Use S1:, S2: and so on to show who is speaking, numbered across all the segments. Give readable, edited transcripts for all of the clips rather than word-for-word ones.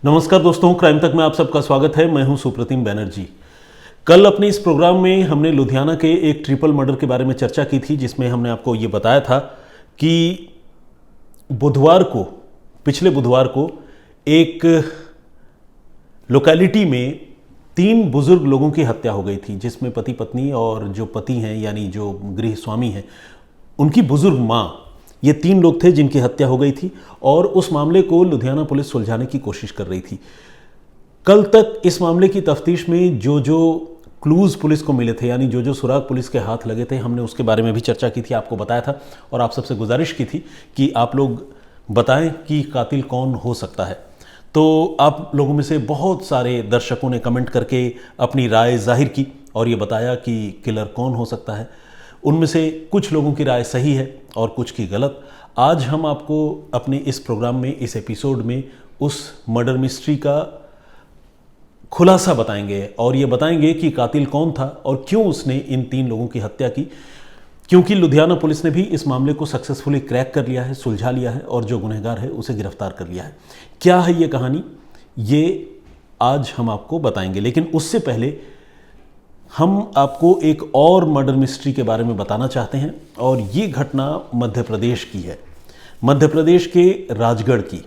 S1: नमस्कार दोस्तों, क्राइम तक में आप सबका स्वागत है। मैं हूं सुप्रतिम बैनर्जी। कल अपने इस प्रोग्राम में हमने लुधियाना के एक ट्रिपल मर्डर के बारे में चर्चा की थी, जिसमें हमने आपको ये बताया था कि पिछले बुधवार को एक लोकेलिटी में 3 बुजुर्ग लोगों की हत्या हो गई थी, जिसमें पति पत्नी और जो पति हैं यानी जो गृह स्वामी हैं उनकी बुजुर्ग माँ, ये 3 लोग थे जिनकी हत्या हो गई थी। और उस मामले को लुधियाना पुलिस सुलझाने की कोशिश कर रही थी। कल तक इस मामले की तफ्तीश में जो क्लूज पुलिस को मिले थे, यानी जो सुराग पुलिस के हाथ लगे थे, हमने उसके बारे में भी चर्चा की थी, आपको बताया था और आप सबसे गुजारिश की थी कि आप लोग बताएं कि कातिल कौन हो सकता है। तो आप लोगों में से बहुत सारे दर्शकों ने कमेंट करके अपनी राय जाहिर की और ये बताया कि किलर कौन हो सकता है। उनमें से कुछ लोगों की राय सही है और कुछ की गलत। आज हम आपको अपने इस प्रोग्राम में, इस एपिसोड में उस मर्डर मिस्ट्री का खुलासा बताएंगे और ये बताएंगे कि कातिल कौन था और क्यों उसने इन 3 लोगों की हत्या की। क्योंकि लुधियाना पुलिस ने भी इस मामले को सक्सेसफुली क्रैक कर लिया है, सुलझा लिया है और जो गुनहगार है उसे गिरफ्तार कर लिया है। क्या है ये कहानी, ये आज हम आपको बताएंगे। लेकिन उससे पहले हम आपको एक और मर्डर मिस्ट्री के बारे में बताना चाहते हैं और ये घटना मध्य प्रदेश की है। मध्य प्रदेश के राजगढ़ की।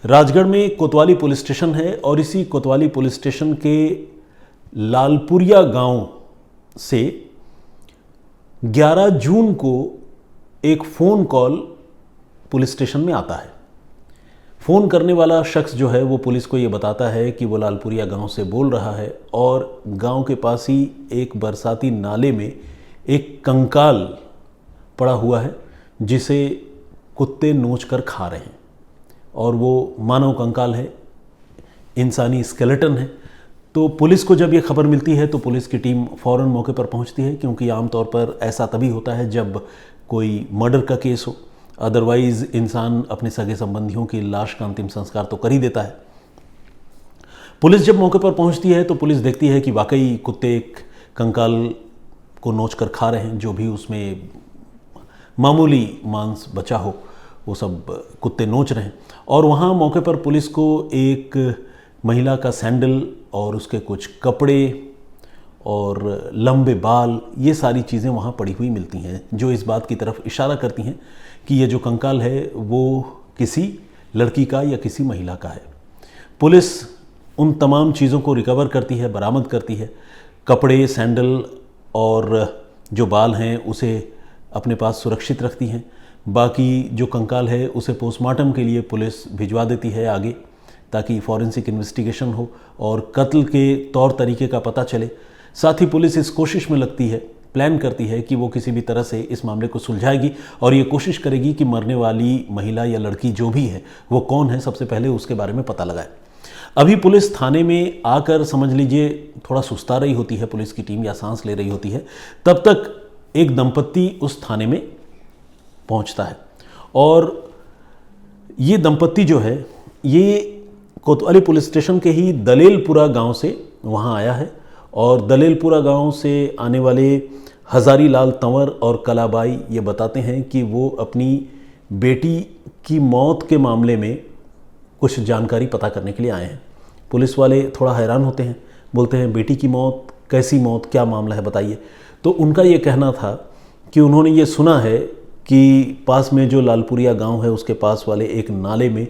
S1: राजगढ़ में कोतवाली पुलिस स्टेशन है और इसी कोतवाली पुलिस स्टेशन के लालपुरिया गांव से 11 जून को एक फ़ोन कॉल पुलिस स्टेशन में आता है। फ़ोन करने वाला शख्स जो है वो पुलिस को ये बताता है कि वो लालपुरिया गांव से बोल रहा है और गांव के पास ही एक बरसाती नाले में एक कंकाल पड़ा हुआ है जिसे कुत्ते नोच कर खा रहे हैं और वो मानव कंकाल है, इंसानी स्केलेटन है। तो पुलिस को जब ये खबर मिलती है तो पुलिस की टीम फ़ौरन मौके पर पहुंचती है, क्योंकि आमतौर पर ऐसा तभी होता है जब कोई मर्डर का केस हो। अदरवाइज़ इंसान अपने सगे संबंधियों की लाश का अंतिम संस्कार तो कर ही देता है। पुलिस जब मौके पर पहुंचती है तो पुलिस देखती है कि वाकई कुत्ते एक कंकाल को नोच कर खा रहे हैं। जो भी उसमें मामूली मांस बचा हो वो सब कुत्ते नोच रहे हैं। और वहाँ मौके पर पुलिस को एक महिला का सैंडल और उसके कुछ कपड़े और लंबे बाल, ये सारी चीज़ें वहाँ पड़ी हुई मिलती हैं, जो इस बात की तरफ इशारा करती हैं कि ये जो कंकाल है वो किसी लड़की का या किसी महिला का है। पुलिस उन तमाम चीज़ों को रिकवर करती है, बरामद करती है। कपड़े, सैंडल और जो बाल हैं उसे अपने पास सुरक्षित रखती हैं। बाकी जो कंकाल है उसे पोस्टमार्टम के लिए पुलिस भिजवा देती है आगे, ताकि फॉरेंसिक इन्वेस्टिगेशन हो और कत्ल के तौर तरीके का पता चले। साथ ही पुलिस इस कोशिश में लगती है, प्लान करती है कि वो किसी भी तरह से इस मामले को सुलझाएगी और ये कोशिश करेगी कि मरने वाली महिला या लड़की जो भी है वो कौन है, सबसे पहले उसके बारे में पता लगाए। अभी पुलिस थाने में आकर, समझ लीजिए, थोड़ा सुस्ता रही होती है पुलिस की टीम या सांस ले रही होती है। तब तक एक दंपत्ति उस थाने में पहुंचता है और ये दंपत्ति जो है ये कोतवाली पुलिस स्टेशन के ही दलेलपुरा गांव से वहां आया है। और दलेलपुरा गांव से आने वाले हजारी लाल तंवर और कलाबाई ये बताते हैं कि वो अपनी बेटी की मौत के मामले में कुछ जानकारी पता करने के लिए आए हैं। पुलिस वाले थोड़ा हैरान होते हैं, बोलते हैं बेटी की मौत, कैसी मौत, क्या मामला है बताइए। तो उनका ये कहना था कि उन्होंने ये सुना है कि पास में जो लालपुरिया गांव है उसके पास वाले एक नाले में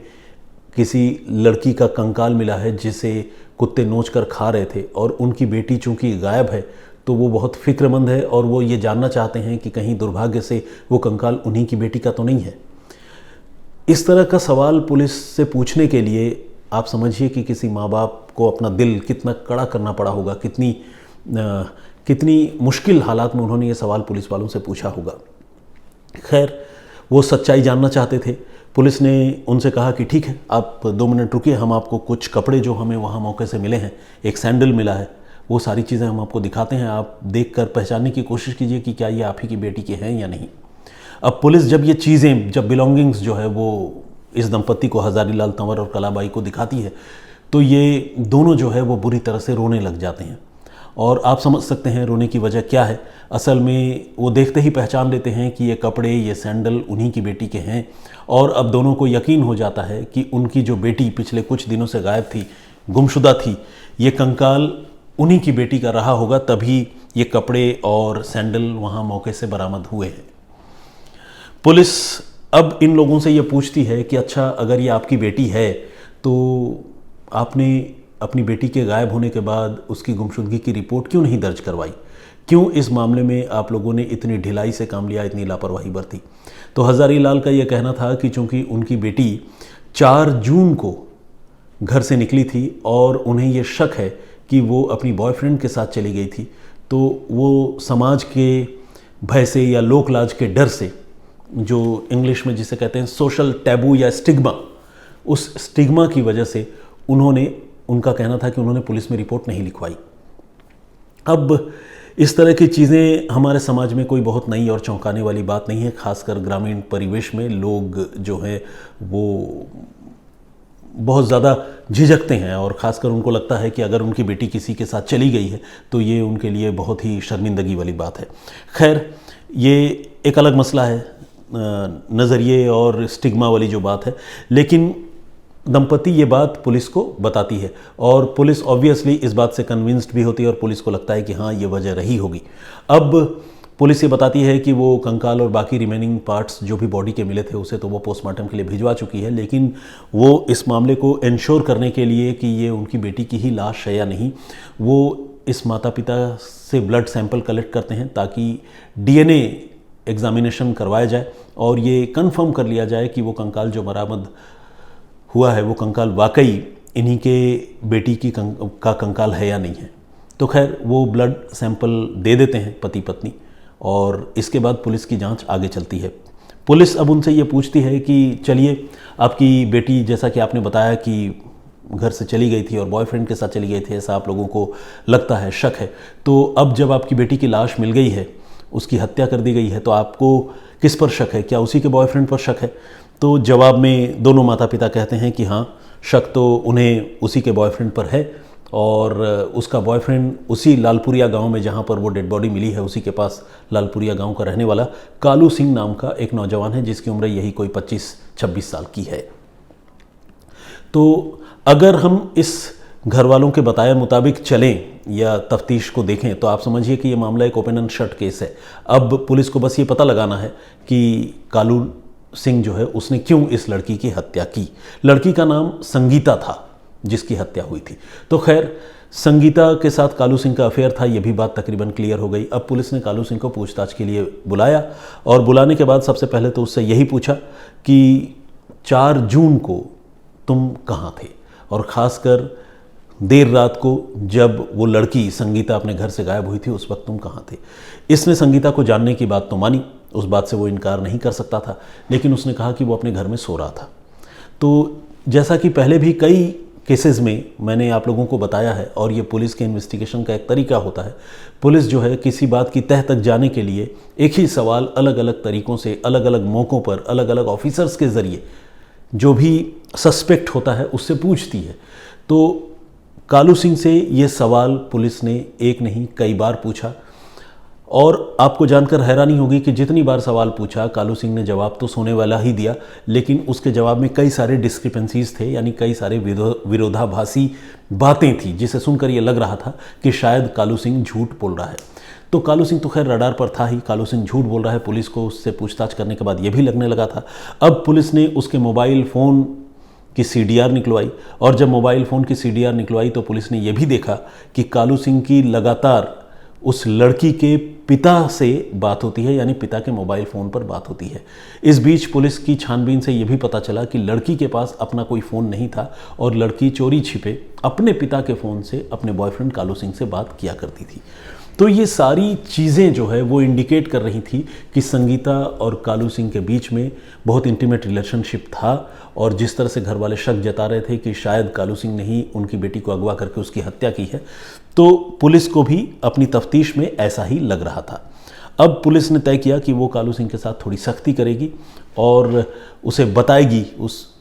S1: किसी लड़की का कंकाल मिला है जिसे कुत्ते नोच कर खा रहे थे और उनकी बेटी चूंकि गायब है तो वो बहुत फिक्रमंद है और वो ये जानना चाहते हैं कि कहीं दुर्भाग्य से वो कंकाल उन्हीं की बेटी का तो नहीं है। इस तरह का सवाल पुलिस से पूछने के लिए आप समझिए कि किसी माँ बाप को अपना दिल कितना कड़ा करना पड़ा होगा, कितनी मुश्किल हालात में उन्होंने ये सवाल पुलिस वालों से पूछा होगा। खैर, वो सच्चाई जानना चाहते थे। पुलिस ने उनसे कहा कि ठीक है, आप 2 मिनट रुकिए, हम आपको कुछ कपड़े जो हमें वहाँ मौके से मिले हैं, एक सैंडल मिला है, वो सारी चीज़ें हम आपको दिखाते हैं, आप देखकर पहचानने की कोशिश कीजिए कि क्या ये आप ही की बेटी के हैं या नहीं। अब पुलिस जब ये चीज़ें, जब बिलोंगिंग्स जो है वो इस दंपत्ति को, हजारी लाल तंवर और कलाबाई को दिखाती है, तो ये दोनों जो है वो बुरी तरह से रोने लग जाते हैं और आप समझ सकते हैं रोने की वजह क्या है। असल में वो देखते ही पहचान लेते हैं कि ये कपड़े, ये सैंडल उन्हीं की बेटी के हैं, और अब दोनों को यकीन हो जाता है कि उनकी जो बेटी पिछले कुछ दिनों से गायब थी, गुमशुदा थी, ये कंकाल उन्हीं की बेटी का रहा होगा, तभी ये कपड़े और सैंडल वहाँ मौके से बरामद हुए हैं। पुलिस अब इन लोगों से ये पूछती है कि अच्छा, अगर ये आपकी बेटी है तो आपने अपनी बेटी के गायब होने के बाद उसकी गुमशुदगी की रिपोर्ट क्यों नहीं दर्ज करवाई? क्यों इस मामले में आप लोगों ने इतनी ढिलाई से काम लिया, इतनी लापरवाही बरती? तो हज़ारी लाल का यह कहना था कि चूंकि उनकी बेटी 4 जून को घर से निकली थी और उन्हें यह शक है कि वो अपनी बॉयफ्रेंड के साथ चली गई थी, तो वो समाज के भय से या लोकलाज के डर से, जो इंग्लिश में जिसे कहते हैं सोशल टैबू या स्टिग्मा, उस स्टिग्मा की वजह से उनका कहना था कि उन्होंने पुलिस में रिपोर्ट नहीं लिखवाई। अब इस तरह की चीज़ें हमारे समाज में कोई बहुत नई और चौंकाने वाली बात नहीं है। खासकर ग्रामीण परिवेश में लोग जो है वो बहुत ज़्यादा झिझकते हैं, और ख़ासकर उनको लगता है कि अगर उनकी बेटी किसी के साथ चली गई है तो ये उनके लिए बहुत ही शर्मिंदगी वाली बात है। खैर, ये एक अलग मसला है, नज़रिए और स्टिग्मा वाली जो बात है। लेकिन दंपति ये बात पुलिस को बताती है, और पुलिस ऑब्वियसली इस बात से कन्विंस्ड भी होती है, और पुलिस को लगता है कि हाँ, ये वजह रही होगी। अब पुलिस ये बताती है कि वो कंकाल और बाकी रिमेनिंग पार्ट्स जो भी बॉडी के मिले थे उसे तो वो पोस्टमार्टम के लिए भिजवा चुकी है, लेकिन वो इस मामले को इंश्योर करने के लिए कि ये उनकी बेटी की ही लाश है या नहीं, वो इस माता पिता से ब्लड सैंपल कलेक्ट करते हैं ताकि डीएनए एग्जामिनेशन करवाया जाए और ये कंफर्म कर लिया जाए कि वो कंकाल जो बरामद हुआ है वो कंकाल वाकई इन्हीं के बेटी का कंकाल है या नहीं है। तो खैर, वो ब्लड सैंपल दे देते हैं पति पत्नी, और इसके बाद पुलिस की जांच आगे चलती है। पुलिस अब उनसे ये पूछती है कि चलिए, आपकी बेटी जैसा कि आपने बताया कि घर से चली गई थी और बॉयफ्रेंड के साथ चली गई थी, ऐसा आप लोगों को लगता है, शक है, तो अब जब आपकी बेटी की लाश मिल गई है, उसकी हत्या कर दी गई है, तो आपको किस पर शक है? क्या उसी के बॉयफ्रेंड पर शक है? तो जवाब में दोनों माता पिता कहते हैं कि हाँ, शक तो उन्हें उसी के बॉयफ्रेंड पर है, और उसका बॉयफ्रेंड उसी लालपुरिया गांव में जहां पर वो डेड बॉडी मिली है, उसी के पास लालपुरिया गांव का रहने वाला कालू सिंह नाम का एक नौजवान है, जिसकी उम्र यही कोई 25-26 साल की है। तो अगर हम इस घर वालों के बताए मुताबिक चलें या तफ्तीश को देखें तो आप समझिए कि ये मामला एक ओपन एंड शट केस है। अब पुलिस को बस ये पता लगाना है कि कालू सिंह जो है उसने क्यों इस लड़की की हत्या की। लड़की का नाम संगीता था जिसकी हत्या हुई थी। तो खैर, संगीता के साथ कालू सिंह का अफेयर था, यह भी बात तकरीबन क्लियर हो गई। अब पुलिस ने कालू सिंह को पूछताछ के लिए बुलाया, और बुलाने के बाद सबसे पहले तो उससे यही पूछा कि 4 जून को तुम कहाँ थे, और ख़ासकर देर रात को जब वो लड़की संगीता अपने घर से गायब हुई थी उस वक्त तुम कहाँ थे। इसने संगीता को जानने की बात तो मानी, उस बात से वो इनकार नहीं कर सकता था, लेकिन उसने कहा कि वो अपने घर में सो रहा था। तो जैसा कि पहले भी कई केसेस में मैंने आप लोगों को बताया है, और ये पुलिस के इन्वेस्टिगेशन का एक तरीका होता है, पुलिस जो है किसी बात की तह तक जाने के लिए एक ही सवाल अलग अलग तरीक़ों से, अलग अलग मौक़ों पर, अलग अलग ऑफिसर्स के ज़रिए जो भी सस्पेक्ट होता है उससे पूछती है। तो कालू सिंह से ये सवाल पुलिस ने एक नहीं कई बार पूछा, और आपको जानकर हैरानी होगी कि जितनी बार सवाल पूछा कालू सिंह ने जवाब तो सोने वाला ही दिया, लेकिन उसके जवाब में कई सारे डिस्क्रिपेंसीज थे, यानी कई सारे विरोधाभासी बातें थी, जिसे सुनकर ये लग रहा था कि शायद कालू सिंह झूठ बोल रहा है। तो कालू सिंह तो खैर रडार पर था ही, कालू सिंह झूठ बोल रहा है। पुलिस को उससे पूछताछ करने के बाद ये भी लगने लगा था। अब पुलिस ने उसके मोबाइल फ़ोन की सीडीआर निकलवाई, और जब मोबाइल फ़ोन की सीडीआर निकलवाई तो पुलिस ने यह भी देखा कि कालू सिंह की लगातार उस लड़की के पिता से बात होती है, यानी पिता के मोबाइल फ़ोन पर बात होती है। इस बीच पुलिस की छानबीन से यह भी पता चला कि लड़की के पास अपना कोई फ़ोन नहीं था, और लड़की चोरी छिपे अपने पिता के फ़ोन से अपने बॉयफ्रेंड कालू सिंह से बात किया करती थी। तो ये सारी चीज़ें जो है वो इंडिकेट कर रही थी कि संगीता और कालू सिंह के बीच में बहुत इंटीमेट रिलेशनशिप था, और जिस तरह से घर वाले शक जता रहे थे कि शायद कालू सिंह ने ही उनकी बेटी को अगवा करके उसकी हत्या की है, तो पुलिस को भी अपनी तफ्तीश में ऐसा ही लग रहा था। अब पुलिस ने तय किया कि वो कालू सिंह के साथ थोड़ी सख्ती करेगी और उसे बताएगी,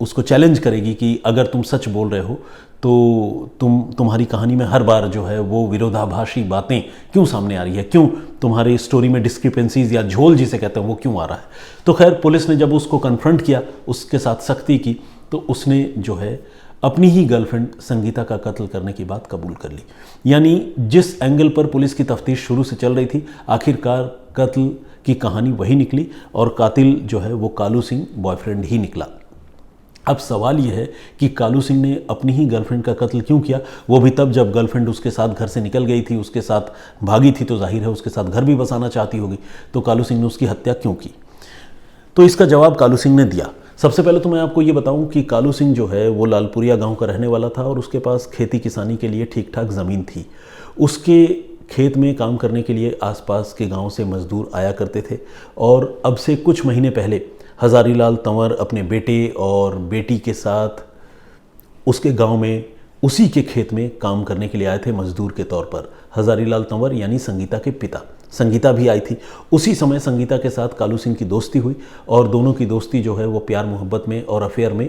S1: उसको चैलेंज करेगी कि अगर तुम सच बोल रहे हो तो तुम्हारी कहानी में हर बार जो है वो विरोधाभासी बातें क्यों सामने आ रही है, क्यों तुम्हारी स्टोरी में डिस्क्रिपेंसीज या झोल जिसे कहते हैं वो क्यों आ रहा है। तो खैर पुलिस ने जब उसको कन्फ्रंट किया, उसके साथ सख्ती की, तो उसने जो है अपनी ही गर्लफ्रेंड संगीता का कत्ल करने की बात कबूल कर ली। यानी जिस एंगल पर पुलिस की तफ्तीश शुरू से चल रही थी, आखिरकार कत्ल की कहानी वही निकली और कातिल जो है वो कालू सिंह बॉयफ्रेंड ही निकला। अब सवाल यह है कि कालू सिंह ने अपनी ही गर्लफ्रेंड का कत्ल क्यों किया, वो भी तब जब गर्लफ्रेंड उसके साथ घर से निकल गई थी, उसके साथ भागी थी, तो जाहिर है उसके साथ घर भी बसाना चाहती होगी, तो कालू सिंह ने उसकी हत्या क्यों की। तो इसका जवाब कालू सिंह ने दिया। सबसे पहले तो मैं आपको ये बताऊं कि कालू सिंह जो है वो लालपुरिया गांव का रहने वाला था और उसके पास खेती किसानी के लिए ठीक ठाक ज़मीन थी। उसके खेत में काम करने के लिए आसपास के गांव से मजदूर आया करते थे और अब से कुछ महीने पहले हज़ारीलाल तंवर अपने बेटे और बेटी के साथ उसके गांव में उसी के खेत में काम करने के लिए आए थे मजदूर के तौर पर। हज़ारीलाल तंवर यानी संगीता के पिता। संगीता भी आई थी। उसी समय संगीता के साथ कालू सिंह की दोस्ती हुई और दोनों की दोस्ती जो है वो प्यार मोहब्बत में और अफेयर में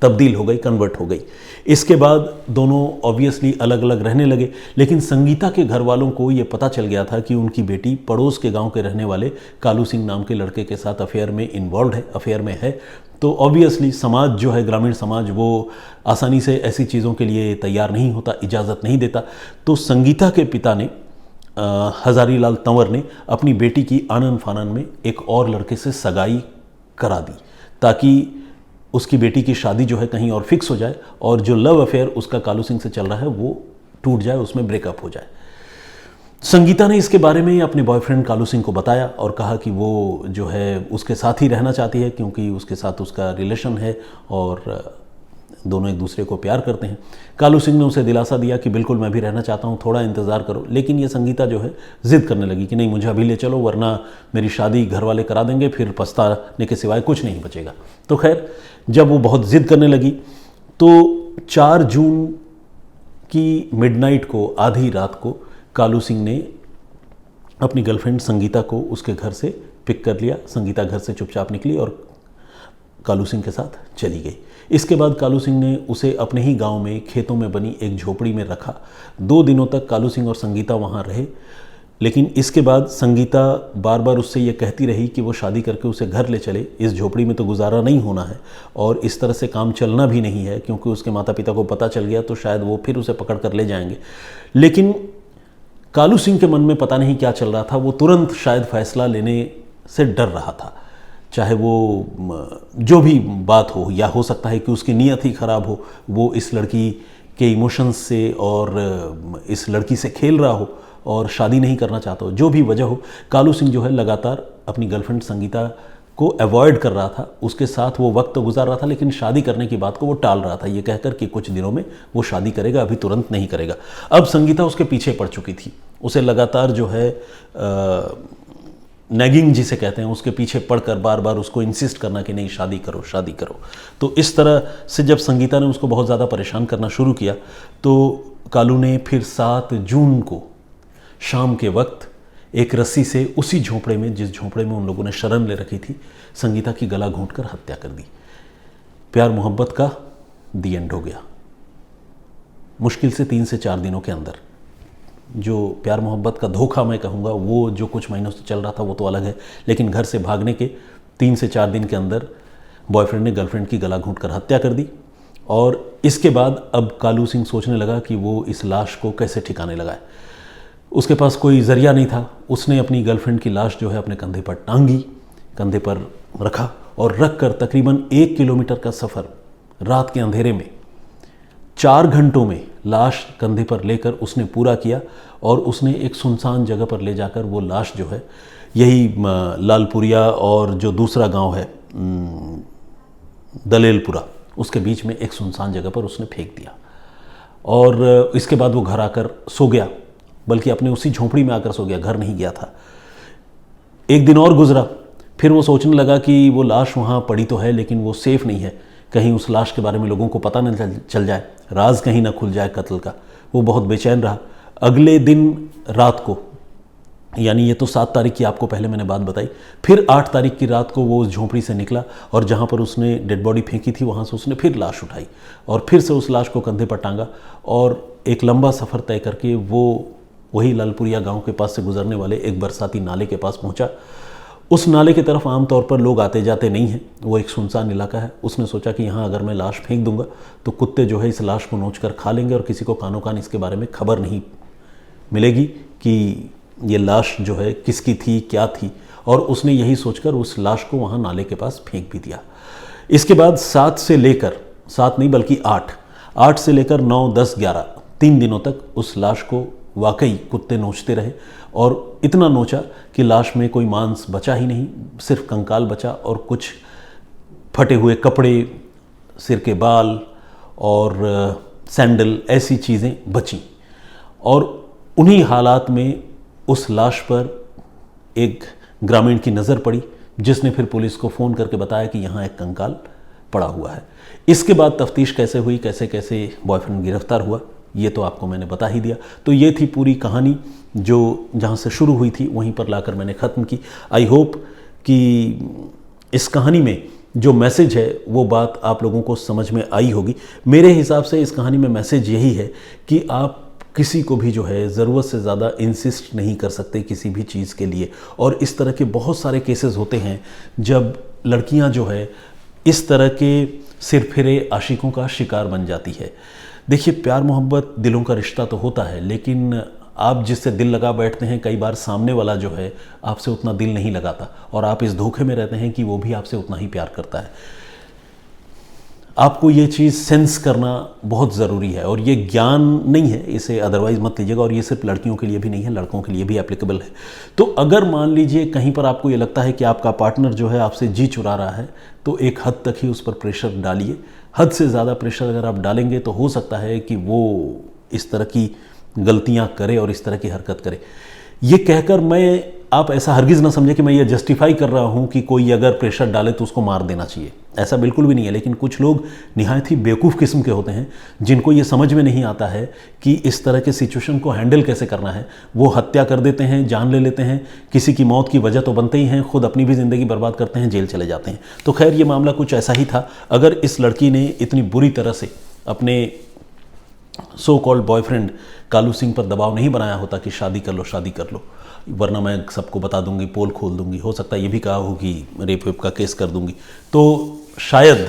S1: तब्दील हो गई, कन्वर्ट हो गई। इसके बाद दोनों ऑब्वियसली अलग अलग रहने लगे, लेकिन संगीता के घर वालों को ये पता चल गया था कि उनकी बेटी पड़ोस के गांव के रहने वाले कालू सिंह नाम के लड़के के साथ अफेयर में इन्वॉल्व है, अफेयर में है। तो ऑब्वियसली समाज जो है, ग्रामीण समाज, वो आसानी से ऐसी चीज़ों के लिए तैयार नहीं होता, इजाज़त नहीं देता। तो संगीता के पिता ने, हज़ारीलाल तंवर ने, अपनी बेटी की आनन फानन में एक और लड़के से सगाई करा दी ताकि उसकी बेटी की शादी जो है कहीं और फिक्स हो जाए और जो लव अफेयर उसका कालू सिंह से चल रहा है वो टूट जाए, उसमें ब्रेकअप हो जाए। संगीता ने इसके बारे में अपने बॉयफ्रेंड कालू सिंह को बताया और कहा कि वो जो है उसके साथ ही रहना चाहती है क्योंकि उसके साथ उसका रिलेशन है और दोनों एक दूसरे को प्यार करते हैं। कालू सिंह ने उसे दिलासा दिया कि बिल्कुल मैं भी रहना चाहता हूँ, थोड़ा इंतज़ार करो। लेकिन ये संगीता जो है ज़िद करने लगी कि नहीं, मुझे अभी ले चलो वरना मेरी शादी घर वाले करा देंगे, फिर पछताने के सिवाय कुछ नहीं बचेगा। तो खैर जब वो बहुत ज़िद करने लगी तो 4 जून की मिडनाइट को, आधी रात को, कालू सिंह ने अपनी गर्लफ्रेंड संगीता को उसके घर से पिक कर लिया। संगीता घर से चुपचाप निकली और कालू सिंह के साथ चली गई। इसके बाद कालू सिंह ने उसे अपने ही गांव में खेतों में बनी एक झोपड़ी में रखा। 2 दिनों तक कालू सिंह और संगीता वहां रहे, लेकिन इसके बाद संगीता बार बार उससे ये कहती रही कि वो शादी करके उसे घर ले चले, इस झोपड़ी में तो गुजारा नहीं होना है और इस तरह से काम चलना भी नहीं है क्योंकि उसके माता पिता को पता चल गया तो शायद वो फिर उसे पकड़ कर ले जाएंगे। लेकिन कालू सिंह के मन में पता नहीं क्या चल रहा था, वो तुरंत शायद फैसला लेने से डर रहा था। चाहे वो जो भी बात हो, या हो सकता है कि उसकी नीयत ही ख़राब हो, वो इस लड़की के इमोशंस से और इस लड़की से खेल रहा हो और शादी नहीं करना चाहता हो, जो भी वजह हो, कालू सिंह जो है लगातार अपनी गर्लफ्रेंड संगीता को अवॉइड कर रहा था। उसके साथ वो वक्त तो गुजार रहा था लेकिन शादी करने की बात को वो टाल रहा था, ये कहकर कि कुछ दिनों में वो शादी करेगा, अभी तुरंत नहीं करेगा। अब संगीता उसके पीछे पड़ चुकी थी, उसे लगातार जो है नैगिंग जिसे कहते हैं, उसके पीछे पड़कर बार बार उसको इंसिस्ट करना कि नहीं शादी करो, शादी करो। तो इस तरह से जब संगीता ने उसको बहुत ज़्यादा परेशान करना शुरू किया तो कालू ने फिर 7 जून को शाम के वक्त एक रस्सी से उसी झोंपड़े में, जिस झोंपड़े में उन लोगों ने शरण ले रखी थी, संगीता की गला घोंटकर हत्या कर दी। प्यार मोहब्बत का दी एंड हो गया। मुश्किल से 3 से 4 दिनों के अंदर। जो प्यार मोहब्बत का धोखा मैं कहूँगा, वो जो कुछ महीनों से चल रहा था वो तो अलग है, लेकिन घर से भागने के 3 से 4 दिन के अंदर बॉयफ्रेंड ने गर्लफ्रेंड की गला घोंटकर हत्या कर दी। और इसके बाद अब कालू सिंह सोचने लगा कि वो इस लाश को कैसे ठिकाने लगाए। उसके पास कोई ज़रिया नहीं था। उसने अपनी गर्लफ्रेंड की लाश जो है अपने कंधे पर टांगी, कंधे पर रखा और रख कर तकरीबन 1 किलोमीटर का सफ़र रात के अंधेरे में 4 घंटों में लाश कंधे पर लेकर उसने पूरा किया और उसने एक सुनसान जगह पर ले जाकर वो लाश जो है, यही लालपुरिया और जो दूसरा गांव है दलेलपुरा, उसके बीच में एक सुनसान जगह पर उसने फेंक दिया। और इसके बाद वो घर आकर सो गया, बल्कि अपने उसी झोंपड़ी में आकर सो गया, घर नहीं गया था। 1 दिन और गुजरा, फिर वो सोचने लगा कि वो लाश वहाँ पड़ी तो है लेकिन वो सेफ़ नहीं है, कहीं उस लाश के बारे में लोगों को पता न चल जाए, राज कहीं ना खुल जाए कत्ल का। वो बहुत बेचैन रहा। अगले दिन रात को यानी ये तो 7 तारीख की आपको पहले मैंने बात बताई। फिर 8 तारीख की रात को वो उस झोंपड़ी से निकला और जहाँ पर उसने डेड बॉडी फेंकी थी वहाँ से उसने फिर लाश उठाई और फिर से उस लाश को कंधे पर टांगा और एक लंबा सफ़र तय करके वो वही लालपुरिया गांव के पास से गुजरने वाले एक बरसाती नाले के पास पहुंचा। उस नाले की तरफ आमतौर पर लोग आते जाते नहीं हैं, वो एक सुनसान इलाका है। उसने सोचा कि यहाँ अगर मैं लाश फेंक दूंगा तो कुत्ते जो है इस लाश को नोच कर खा लेंगे और किसी को कानो कान इसके बारे में खबर नहीं मिलेगी कि ये लाश जो है किसकी थी, क्या थी। और उसने यही सोचकर उस लाश को वहाँ नाले के पास फेंक भी दिया। इसके बाद 7 से लेकर 7 नहीं बल्कि 8 से लेकर 9, 10, 11 3 दिनों तक उस लाश को वाकई कुत्ते नोचते रहे और इतना नोचा कि लाश में कोई मांस बचा ही नहीं, सिर्फ कंकाल बचा और कुछ फटे हुए कपड़े, सिर के बाल और सैंडल, ऐसी चीज़ें बचीं। और उन्हीं हालात में उस लाश पर एक ग्रामीण की नज़र पड़ी जिसने फिर पुलिस को फ़ोन करके बताया कि यहाँ एक कंकाल पड़ा हुआ है। इसके बाद तफ्तीश कैसे हुई, कैसे कैसे बॉयफ्रेंड गिरफ्तार हुआ, ये तो आपको मैंने बता ही दिया। तो ये थी पूरी कहानी जो जहाँ से शुरू हुई थी वहीं पर लाकर मैंने ख़त्म की। आई होप कि इस कहानी में जो मैसेज है वो बात आप लोगों को समझ में आई होगी। मेरे हिसाब से इस कहानी में मैसेज यही है कि आप किसी को भी जो है ज़रूरत से ज़्यादा इंसिस्ट नहीं कर सकते किसी भी चीज़ के लिए। और इस तरह के बहुत सारे केसेस होते हैं जब लड़कियां जो है इस तरह के सिरफिरे आशिकों का शिकार बन जाती है। देखिए, प्यार मोहब्बत दिलों का रिश्ता तो होता है, लेकिन आप जिससे दिल लगा बैठते हैं कई बार सामने वाला जो है आपसे उतना दिल नहीं लगाता और आप इस धोखे में रहते हैं कि वो भी आपसे उतना ही प्यार करता है। आपको ये चीज़ सेंस करना बहुत ज़रूरी है और ये ज्ञान नहीं है, इसे अदरवाइज़ मत लीजिएगा। और ये सिर्फ लड़कियों के लिए भी नहीं है, लड़कों के लिए भी एप्लीकेबल है। तो अगर मान लीजिए कहीं पर आपको ये लगता है कि आपका पार्टनर जो है आपसे जी चुरा रहा है तो एक हद तक ही उस पर प्रेशर डालिए। हद से ज़्यादा प्रेशर अगर आप डालेंगे तो हो सकता है कि वो इस तरह की गलतियाँ करे और इस तरह की हरकत करे। ये कहकर आप ऐसा हरगिज़ ना समझे कि मैं ये जस्टिफाई कर रहा हूँ कि कोई अगर प्रेशर डाले तो उसको मार देना चाहिए, ऐसा बिल्कुल भी नहीं है। लेकिन कुछ लोग निहायत ही बेवकूफ़ किस्म के होते हैं जिनको ये समझ में नहीं आता है कि इस तरह के सिचुएशन को हैंडल कैसे करना है। वो हत्या कर देते हैं, जान ले लेते हैं, किसी की मौत की वजह तो बनते ही हैं, खुद अपनी भी ज़िंदगी बर्बाद करते हैं, जेल चले जाते हैं। तो खैर ये मामला कुछ ऐसा ही था। अगर इस लड़की ने इतनी बुरी तरह से अपने so called boyfriend Kalu Singh पर दबाव नहीं बनाया होता कि शादी कर लो, वरना मैं सबको बता दूंगी, पोल खोल दूंगी, हो सकता है ये भी कहा हो कि रेप वेप का केस कर दूंगी, तो शायद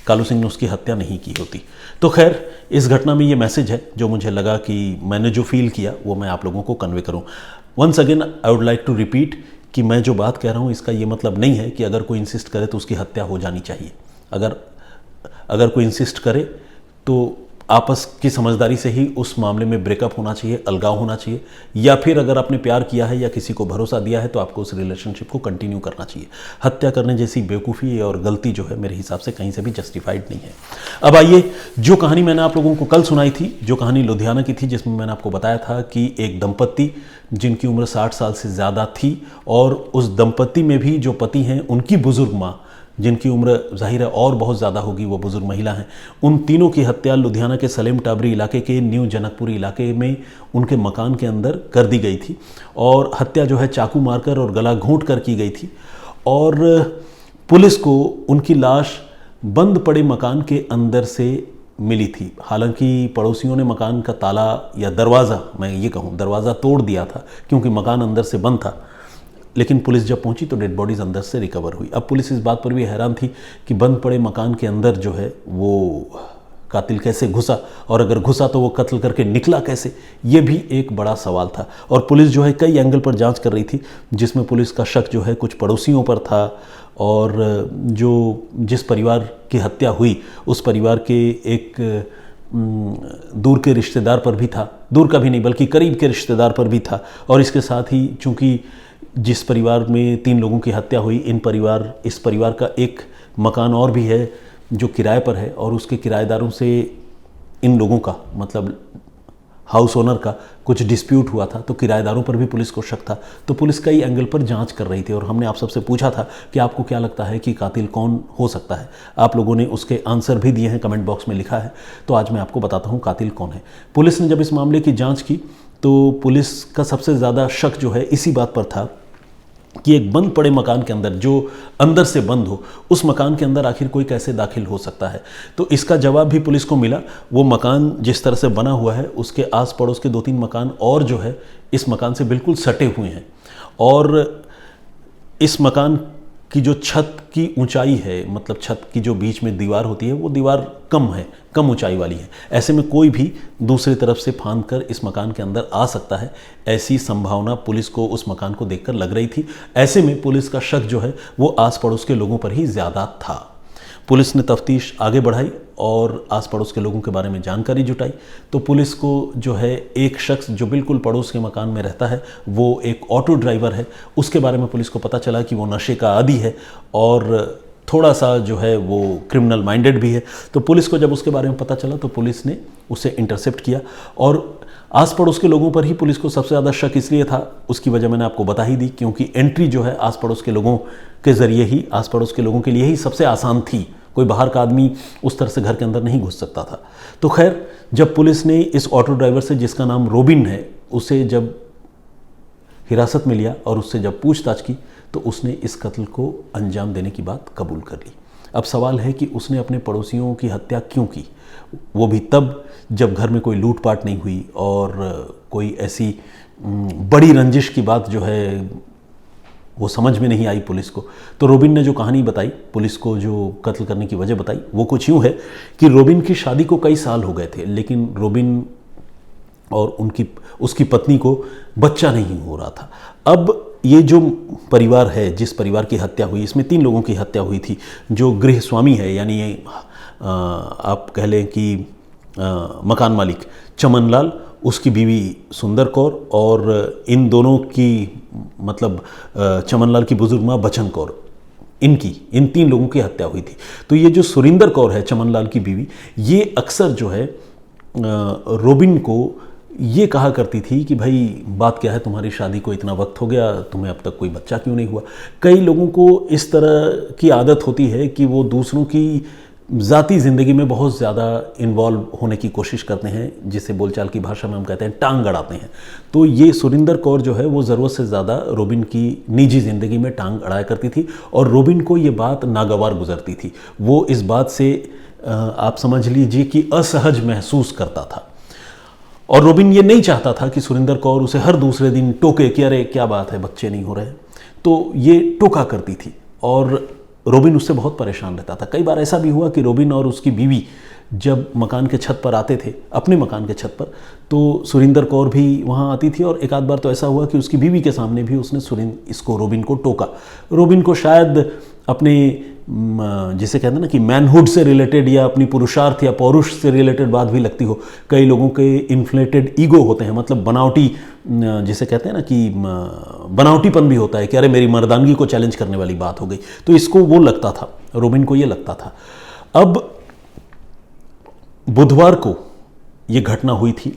S1: कालू सिंह ने उसकी हत्या नहीं की होती। तो खैर इस घटना में ये मैसेज है जो मुझे लगा कि मैंने जो फील किया वो मैं आप लोगों को कन्वे करूं। Once again I would like to repeat कि मैं जो बात कह रहा हूं इसका ये मतलब नहीं है कि अगर कोई इंसिस्ट करे तो उसकी हत्या हो जानी चाहिए। अगर कोई इंसिस्ट करे तो आपस की समझदारी से ही उस मामले में ब्रेकअप होना चाहिए, अलगाव होना चाहिए। या फिर अगर आपने प्यार किया है या किसी को भरोसा दिया है तो आपको उस रिलेशनशिप को कंटिन्यू करना चाहिए। हत्या करने जैसी बेवकूफ़ी और गलती जो है मेरे हिसाब से कहीं से भी जस्टिफाइड नहीं है। अब आइए, जो कहानी मैंने आप लोगों को कल सुनाई थी, जो कहानी लुधियाना की थी, जिसमें मैंने आपको बताया था कि एक दंपत्ति जिनकी उम्र 60 साल से ज़्यादा थी और उस दंपत्ति में भी जो पति हैं उनकी बुज़ुर्ग माँ जिनकी उम्र जाहिर है और बहुत ज़्यादा होगी, वो बुज़ुर्ग महिला हैं, उन तीनों की हत्या लुधियाना के सलेम टाबरी इलाके के न्यू जनकपुरी इलाके में उनके मकान के अंदर कर दी गई थी। और हत्या जो है चाकू मारकर और गला घोंट कर की गई थी। और पुलिस को उनकी लाश बंद पड़े मकान के अंदर से मिली थी। हालांकि पड़ोसियों ने मकान का ताला या दरवाज़ा, मैं ये कहूँ दरवाज़ा तोड़ दिया था क्योंकि मकान अंदर से बंद था, लेकिन पुलिस जब पहुंची तो डेड बॉडीज़ अंदर से रिकवर हुई। अब पुलिस इस बात पर भी हैरान थी कि बंद पड़े मकान के अंदर जो है वो कातिल कैसे घुसा, और अगर घुसा तो वो कत्ल करके निकला कैसे, ये भी एक बड़ा सवाल था। और पुलिस जो है कई एंगल पर जांच कर रही थी, जिसमें पुलिस का शक जो है कुछ पड़ोसियों पर था और जिस परिवार की हत्या हुई उस परिवार के एक दूर के रिश्तेदार पर भी था, दूर का भी नहीं बल्कि करीब के रिश्तेदार पर भी था। और इसके साथ ही चूँकि जिस परिवार में 3 लोगों की हत्या हुई, इस परिवार का एक मकान और भी है जो किराए पर है और उसके किराएदारों से इन लोगों का, मतलब हाउस ओनर का कुछ डिस्प्यूट हुआ था, तो किराएदारों पर भी पुलिस को शक था। तो पुलिस कई एंगल पर जांच कर रही थी और हमने आप सबसे पूछा था कि आपको क्या लगता है कि कातिल कौन हो सकता है। आप लोगों ने उसके आंसर भी दिए हैं, कमेंट बॉक्स में लिखा है। तो आज मैं आपको बताता हूँ कातिल कौन है। पुलिस ने जब इस मामले की जाँच की तो पुलिस का सबसे ज़्यादा शक जो है इसी बात पर था कि एक बंद पड़े मकान के अंदर, जो अंदर से बंद हो, उस मकान के अंदर आखिर कोई कैसे दाखिल हो सकता है। तो इसका जवाब भी पुलिस को मिला। वो मकान जिस तरह से बना हुआ है उसके आस पड़ोस के 2-3 मकान और जो है इस मकान से बिल्कुल सटे हुए हैं, और इस मकान की जो छत की ऊंचाई है, मतलब छत की जो बीच में दीवार होती है वो दीवार कम है, कम ऊंचाई वाली है। ऐसे में कोई भी दूसरी तरफ से फांद कर इस मकान के अंदर आ सकता है, ऐसी संभावना पुलिस को उस मकान को देखकर लग रही थी। ऐसे में पुलिस का शक जो है वो आस पड़ोस के लोगों पर ही ज़्यादा था। पुलिस ने तफ्तीश आगे बढ़ाई और आस पड़ोस के लोगों के बारे में जानकारी जुटाई। तो पुलिस को जो है एक शख्स जो बिल्कुल पड़ोस के मकान में रहता है, वो एक ऑटो ड्राइवर है, उसके बारे में पुलिस को पता चला कि वो नशे का आदी है और थोड़ा सा जो है वो क्रिमिनल माइंडेड भी है। तो पुलिस को जब उसके बारे में पता चला तो पुलिस ने उसे इंटरसेप्ट किया, और आस पड़ोस के लोगों पर ही पुलिस को सबसे ज़्यादा शक इसलिए था, उसकी वजह मैंने आपको बता ही दी, क्योंकि एंट्री जो है आस पड़ोस के लोगों के ज़रिए ही, आस पड़ोस के लोगों के लिए ही सबसे आसान थी। कोई बाहर का आदमी उस तरह से घर के अंदर नहीं घुस सकता था। तो खैर, जब पुलिस ने इस ऑटो ड्राइवर से, जिसका नाम रोबिन है, उसे जब हिरासत में लिया और उससे जब पूछताछ की तो उसने इस कत्ल को अंजाम देने की बात कबूल कर ली। अब सवाल है कि उसने अपने पड़ोसियों की हत्या क्यों की, वो भी तब जब घर में कोई लूटपाट नहीं हुई और कोई ऐसी बड़ी रंजिश की बात जो है वो समझ में नहीं आई पुलिस को। तो रोबिन ने जो कहानी बताई पुलिस को, जो कत्ल करने की वजह बताई, वो कुछ यूँ है कि रोबिन की शादी को कई साल हो गए थे, लेकिन रोबिन और उसकी पत्नी को बच्चा नहीं हो रहा था। अब ये जो परिवार है, जिस परिवार की हत्या हुई, इसमें 3 लोगों की हत्या हुई थी। जो गृह स्वामी है, यानी आप कह लें कि मकान मालिक चमनलाल, उसकी बीवी सुंदर कौर, और इन दोनों की, मतलब चमनलाल की बुजुर्ग माँ बचन कौर, इन 3 लोगों की हत्या हुई थी। तो ये जो सुरिंदर कौर है, चमनलाल की बीवी, ये अक्सर जो है रोबिन को ये कहा करती थी कि भाई बात क्या है, तुम्हारी शादी को इतना वक्त हो गया, तुम्हें अब तक कोई बच्चा क्यों नहीं हुआ। कई लोगों को इस तरह की आदत होती है कि वो दूसरों की ज़ाती ज़िंदगी में बहुत ज़्यादा इन्वॉल्व होने की कोशिश करते हैं, जिसे बोलचाल की भाषा में हम कहते हैं टांग अड़ाते हैं। तो ये सुरिंदर कौर जो है वो ज़रूरत से ज़्यादा रोबिन की निजी ज़िंदगी में टांग अड़ाया करती थी, और रोबिन को ये बात नागवार गुजरती थी। वो इस बात से आप समझ लीजिए कि असहज महसूस करता था, और रोबिन ये नहीं चाहता था कि सुरिंदर कौर उसे हर दूसरे दिन टोके कि अरे क्या बात है, बच्चे नहीं हो रहे। तो ये टोका करती थी और रोबिन उससे बहुत परेशान रहता था। कई बार ऐसा भी हुआ कि रोबिन और उसकी बीवी जब मकान के छत पर आते थे, अपने मकान के छत पर, तो सुरिंदर कौर भी वहाँ आती थी, और एक आध बार तो ऐसा हुआ कि उसकी बीवी के सामने भी उसने रोबिन को टोका। रोबिन को शायद अपने जिसे कहते हैं ना कि मैनहुड से रिलेटेड या अपनी पुरुषार्थ या पौरुष से रिलेटेड बात भी लगती हो। कई लोगों के इन्फ्लेटेड ईगो होते हैं, मतलब बनावटी, जिसे कहते हैं ना कि बनावटीपन भी होता है कि अरे मेरी मर्दानगी को चैलेंज करने वाली बात हो गई। तो इसको वो लगता था, रोबिन को ये लगता था। अब बुधवार को ये घटना हुई थी,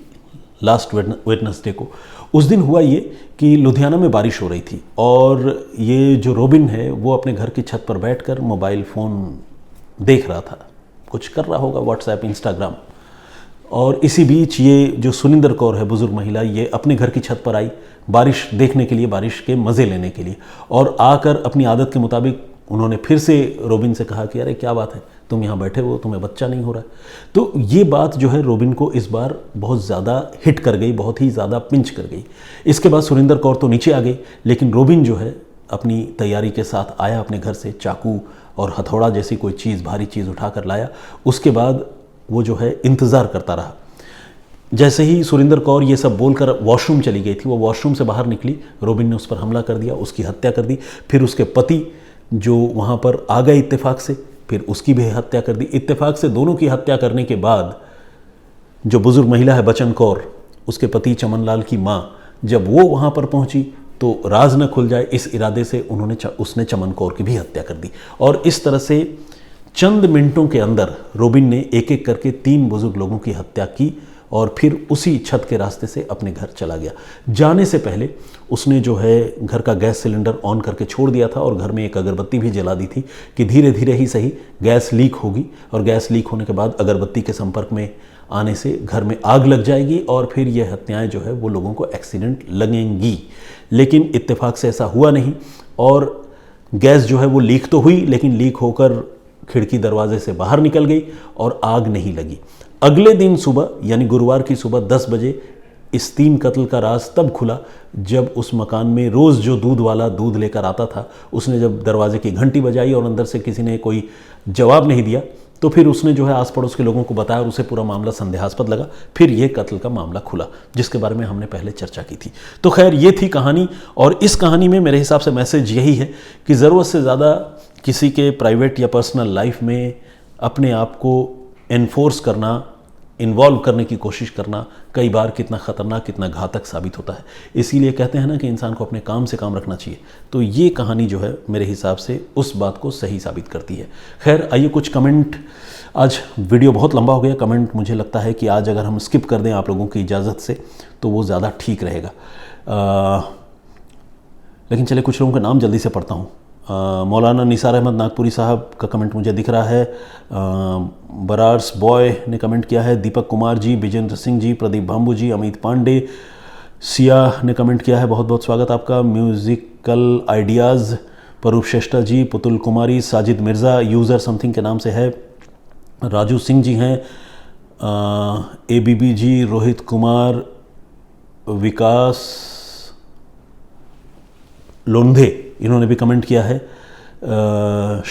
S1: लास्ट वेडनेसडे को। उस दिन हुआ ये कि लुधियाना में बारिश हो रही थी, और ये जो रोबिन है वो अपने घर की छत पर बैठकर मोबाइल फ़ोन देख रहा था, कुछ कर रहा होगा, व्हाट्सएप, इंस्टाग्राम। और इसी बीच ये जो सुनिंदर कौर है, बुजुर्ग महिला, ये अपने घर की छत पर आई बारिश देखने के लिए, बारिश के मज़े लेने के लिए, और आकर अपनी आदत के मुताबिक उन्होंने फिर से रोबिन से कहा कि अरे क्या बात है, तुम यहाँ बैठे हो, तुम्हें बच्चा नहीं हो रहा है। तो ये बात जो है रोबिन को इस बार बहुत ज़्यादा हिट कर गई, बहुत ही ज़्यादा पिंच कर गई। इसके बाद सुरिंदर कौर तो नीचे आ गई, लेकिन रोबिन जो है अपनी तैयारी के साथ आया अपने घर से, चाकू और हथौड़ा जैसी कोई चीज़, भारी चीज़ उठा कर लाया। उसके बाद वो जो है इंतज़ार करता रहा। जैसे ही सुरिंदर कौर ये सब बोलकर वॉशरूम चली गई थी, वो वॉशरूम से बाहर निकली, रोबिन ने उस पर हमला कर दिया, उसकी हत्या कर दी। फिर उसके पति जो वहाँ पर आ गए इत्तेफाक से, फिर उसकी भी हत्या कर दी। इत्तेफाक से दोनों की हत्या करने के बाद जो बुजुर्ग महिला है बचन कौर, उसके पति चमनलाल की माँ, जब वो वहाँ पर पहुँची तो राज न खुल जाए, इस इरादे से उसने चमन कौर की भी हत्या कर दी। और इस तरह से चंद मिनटों के अंदर रोबिन ने एक एक करके 3 बुजुर्ग लोगों की हत्या की, और फिर उसी छत के रास्ते से अपने घर चला गया। जाने से पहले उसने जो है घर का गैस सिलेंडर ऑन करके छोड़ दिया था, और घर में एक अगरबत्ती भी जला दी थी कि धीरे धीरे ही सही गैस लीक होगी, और गैस लीक होने के बाद अगरबत्ती के संपर्क में आने से घर में आग लग जाएगी और फिर ये हत्याएं जो है वो लोगों को एक्सीडेंट लगेंगी। लेकिन इत्तेफाक से ऐसा हुआ नहीं और गैस जो है वो लीक तो हुई, लेकिन लीक होकर खिड़की दरवाजे से बाहर निकल गई और आग नहीं लगी। अगले दिन सुबह यानी गुरुवार की सुबह 10 बजे इस 3 कत्ल का राज तब खुला जब उस मकान में रोज़ जो दूध वाला दूध लेकर आता था, उसने जब दरवाजे की घंटी बजाई और अंदर से किसी ने कोई जवाब नहीं दिया, तो फिर उसने जो है आस पड़ोस के लोगों को बताया और उसे पूरा मामला संदेहास्पद लगा। फिर ये कत्ल का मामला खुला, जिसके बारे में हमने पहले चर्चा की थी। तो खैर ये थी कहानी, और इस कहानी में मेरे हिसाब से मैसेज यही है कि ज़रूरत से ज़्यादा किसी के प्राइवेट या पर्सनल लाइफ में अपने आप को एनफोर्स करना, इन्वॉल्व करने की कोशिश करना कई बार कितना ख़तरनाक, कितना घातक साबित होता है। इसीलिए कहते हैं ना कि इंसान को अपने काम से काम रखना चाहिए। तो ये कहानी जो है मेरे हिसाब से उस बात को सही साबित करती है। खैर आइए कुछ कमेंट, आज वीडियो बहुत लंबा हो गया, कमेंट मुझे लगता है कि आज अगर हम स्किप कर दें आप लोगों की इजाज़त से तो वो ज़्यादा ठीक रहेगा। लेकिन चलिए कुछ लोगों के नाम जल्दी से पढ़ता हूँ। मौलाना निसार अहमद नागपुरी साहब का कमेंट मुझे दिख रहा है। बरार्स बॉय ने कमेंट किया है। दीपक कुमार जी, विजेंद्र सिंह जी, प्रदीप भाम्बू जी, अमित पांडे, सिया ने कमेंट किया है, बहुत बहुत स्वागत आपका। म्यूज़िकल आइडियाज़, परूप श्रेष्ठा जी, पुतुल कुमारी, साजिद मिर्ज़ा यूज़र समथिंग के नाम से है, राजू सिंह जी हैं, ABB जी, रोहित कुमार, विकास लोंधे इन्होंने भी कमेंट किया है।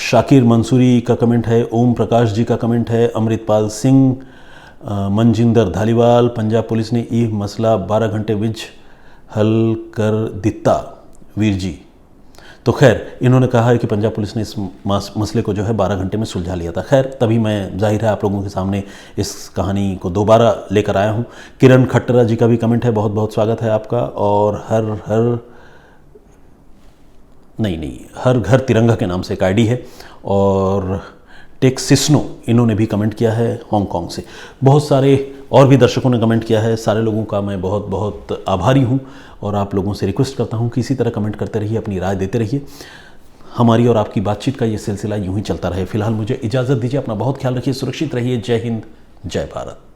S1: शाकिर मंसूरी का कमेंट है, ओम प्रकाश जी का कमेंट है, अमृतपाल सिंह, मनजिंदर धालीवाल, पंजाब पुलिस ने ये मसला 12 घंटे विच हल कर दिता वीर जी। तो खैर इन्होंने कहा है कि पंजाब पुलिस ने इस मसले को जो है 12 घंटे में सुलझा लिया था। खैर तभी मैं जाहिर है आप लोगों के सामने इस कहानी को दोबारा लेकर आया हूँ। किरण खट्टरा जी का भी कमेंट है, बहुत बहुत स्वागत है आपका। और हर घर तिरंगा के नाम से एक आईडी है। और टेक्सिस्नो इन्होंने भी कमेंट किया है हांगकांग से। बहुत सारे और भी दर्शकों ने कमेंट किया है। सारे लोगों का मैं बहुत बहुत आभारी हूं और आप लोगों से रिक्वेस्ट करता हूं कि इसी तरह कमेंट करते रहिए, अपनी राय देते रहिए। हमारी और आपकी बातचीत का ये सिलसिला यूं ही चलता रहे। फिलहाल मुझे इजाज़त दीजिए, अपना बहुत ख्याल रखिए, सुरक्षित रहिए। जय हिंद, जय भारत।